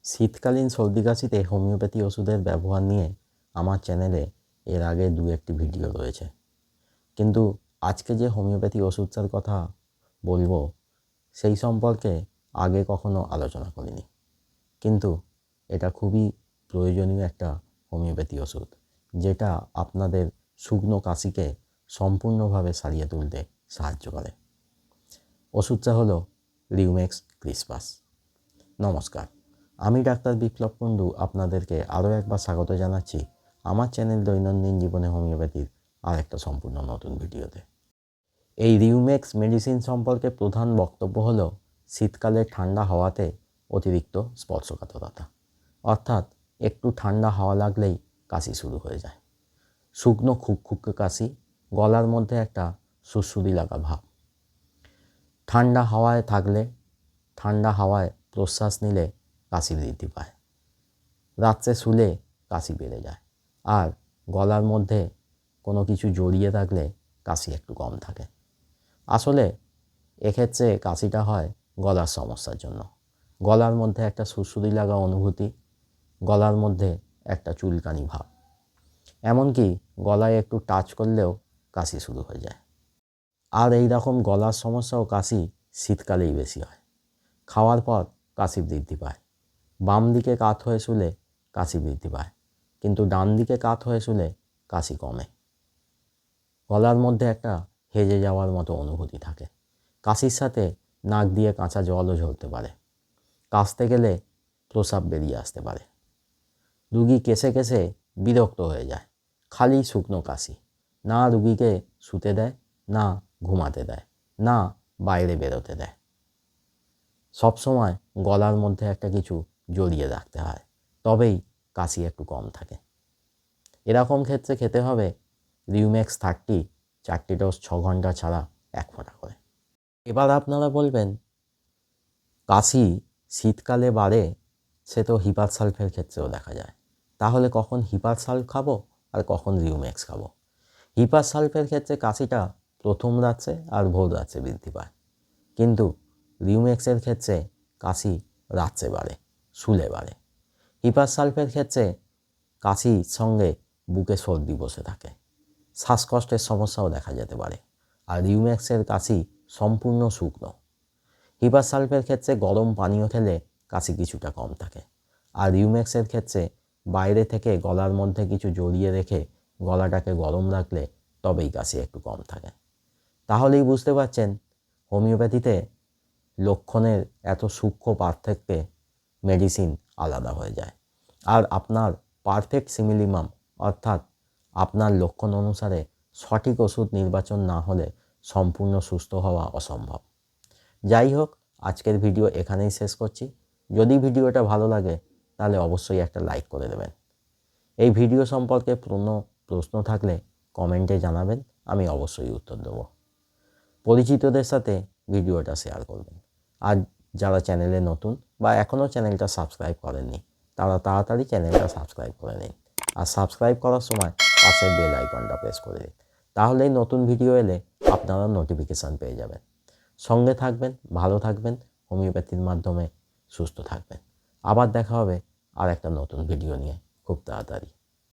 শীতকালীন সর্দি কাশিতে হোমিওপ্যাথি ওষুধের ব্যবহার নিয়ে আমার চ্যানেলে এর আগে 2-1টি ভিডিও রয়েছে, কিন্তু আজকে যে হোমিওপ্যাথি ওষুধটার কথা বলবো সেই সম্পর্কে আগে কখনো আলোচনা করিনি, কিন্তু এটা খুবই প্রয়োজনীয় একটা হোমিওপ্যাথি ওষুধ, যেটা আপনাদের শুকনো কাশিকে সম্পূর্ণভাবে সারিয়ে তুলতে সাহায্য করে। ওষুধটা হলো রিউমেক্স ক্রিসপাস। নমস্কার, আমি ডাক্তার বিপ্লব কুণ্ডু আপনাদেরকে আরও একবার স্বাগত জানাচ্ছি আমার চ্যানেল দৈনন্দিন জীবনে হোমিওপ্যাথির আর একটা সম্পূর্ণ নতুন ভিডিওতে। এই রিউমেক্স মেডিসিন সম্পর্কে প্রধান বক্তব্য হলো শীতকালে ঠান্ডা হাওয়াতে অতিরিক্ত স্পর্শকাতরতা, অর্থাৎ একটু ঠান্ডা হাওয়া লাগলেই কাশি শুরু হয়ে যায়। শুকনো খুকখুকে কাশি, গলার মধ্যে একটা সুড়সুড়ি লাগা ভাব। ঠান্ডা হাওয়ায় থাকলে, ঠান্ডা হাওয়ায় প্রশ্বাস নিলে কাশি বৃদ্ধি পায়। রাত্রে শুলে কাশি বেড়ে যায়, আর গলার মধ্যে কোনো কিছু জড়িয়ে থাকলে কাশি একটু কম থাকে। আসলে এক্ষেত্রে কাশিটা হয় গলার সমস্যার জন্য। গলার মধ্যে একটা সুড়সুড়ি লাগা অনুভূতি, গলার মধ্যে একটা চুলকানি ভাব, এমনকি গলায় একটু টাচ করলেও কাশি শুরু হয়ে যায়। আর এই রকম গলার সমস্যা ও কাশি শীতকালেই বেশি হয়। খাওয়ার পর কাশি বৃদ্ধি পায়। বাম দিকে কাত হয়ে শুলে কাশি বৃদ্ধি পায়, কিন্তু ডান দিকে কাত হয়ে শুলে কাশি কমে। গলার মধ্যে একটা হেজে যাওয়ার মতো অনুভূতি থাকে। কাশির সাথে নাক দিয়ে কাঁচা জলও ঝরতে পারে। কাশতে গেলে প্রস্রাব বেরিয়ে আসতে পারে। রুগী কেসে কেসে বিরক্ত হয়ে যায়। খালি শুকনো কাশি, না রুগীকে শুতে দেয়, না ঘুমাতে দেয়, না বাইরে বেরোতে দেয়। সবসময় গলার মধ্যে একটা কিছু জড়িয়ে রাখতে হয়, তবেই কাশি একটু কম থাকে। এরকম ক্ষেত্রে খেতে হবে রিউমেক্স 30 4টি ডোজ 6 ঘন্টা ছাড়া 1 ফোঁটা করে। এবার আপনারা বলবেন, কাশি শীতকালে বাড়ে, সে তো হিপার সালফের ক্ষেত্রেও দেখা যায়, তাহলে কখন হিপার সালফ খাবো আর কখন রিউমেক্স খাবো? হিপার সালফের ক্ষেত্রে কাশিটা প্রথম রাত্রে আর ভোর রাত্রে বৃদ্ধি পায়, কিন্তু রিউমেক্সের ক্ষেত্রে কাশি রাত্রে বাড়ে, শুলে বাড়ে। হিপার সালফের ক্ষেত্রে কাশির সঙ্গে বুকে সর্দি বসে থাকে, শ্বাসকষ্টের সমস্যাও দেখা যেতে পারে। আর রিউমেক্সের কাশি সম্পূর্ণ শুকনো। হিপার সালফের ক্ষেত্রে গরম পানীয় খেলে কাশি কিছুটা কম থাকে, আর রিউমেক্সের ক্ষেত্রে বাইরে থেকে গলার মধ্যে কিছু জড়িয়ে রেখে গলাটাকে গরম রাখলে তবেই কাশি একটু কম থাকে। তাহলেই বুঝতে পারছেন হোমিওপ্যাথিতে লক্ষণের এত সূক্ষ্ম পার্থক্যে মেডিসিন আলাদা হয়ে যায়, আর আপনার পারফেক্ট সিমিলিমাম, অর্থাৎ আপনার লক্ষণ অনুসারে সঠিক ওষুধ নির্বাচন না হলে সম্পূর্ণ সুস্থ হওয়া অসম্ভব। যাই হোক, আজকের ভিডিও এখানেই শেষ করছি। যদি ভিডিওটা ভালো লাগে তাহলে অবশ্যই একটা লাইক করে দেবেন। এই ভিডিও সম্পর্কে কোনো প্রশ্ন থাকলে কমেন্টে জানাবেন, আমি অবশ্যই উত্তর দেবো। পরিচিতদের সাথে ভিডিওটা শেয়ার করবেন। আর যারা চ্যানেলে নতুন বা এখনও চ্যানেলটা সাবস্ক্রাইব করেননি, তারা তাড়াতাড়ি চ্যানেলটা সাবস্ক্রাইব করে নিন। আর সাবস্ক্রাইব করার সময় পাশের বেল আইকনটা প্রেস করে দিন, তাহলেই নতুন ভিডিও এলে আপনারা নোটিফিকেশান পেয়ে যাবেন। সঙ্গে থাকবেন, ভালো থাকবেন, হোমিওপ্যাথির মাধ্যমে সুস্থ থাকবেন। আবার দেখা হবে আর একটা নতুন ভিডিও নিয়ে খুব তাড়াতাড়ি।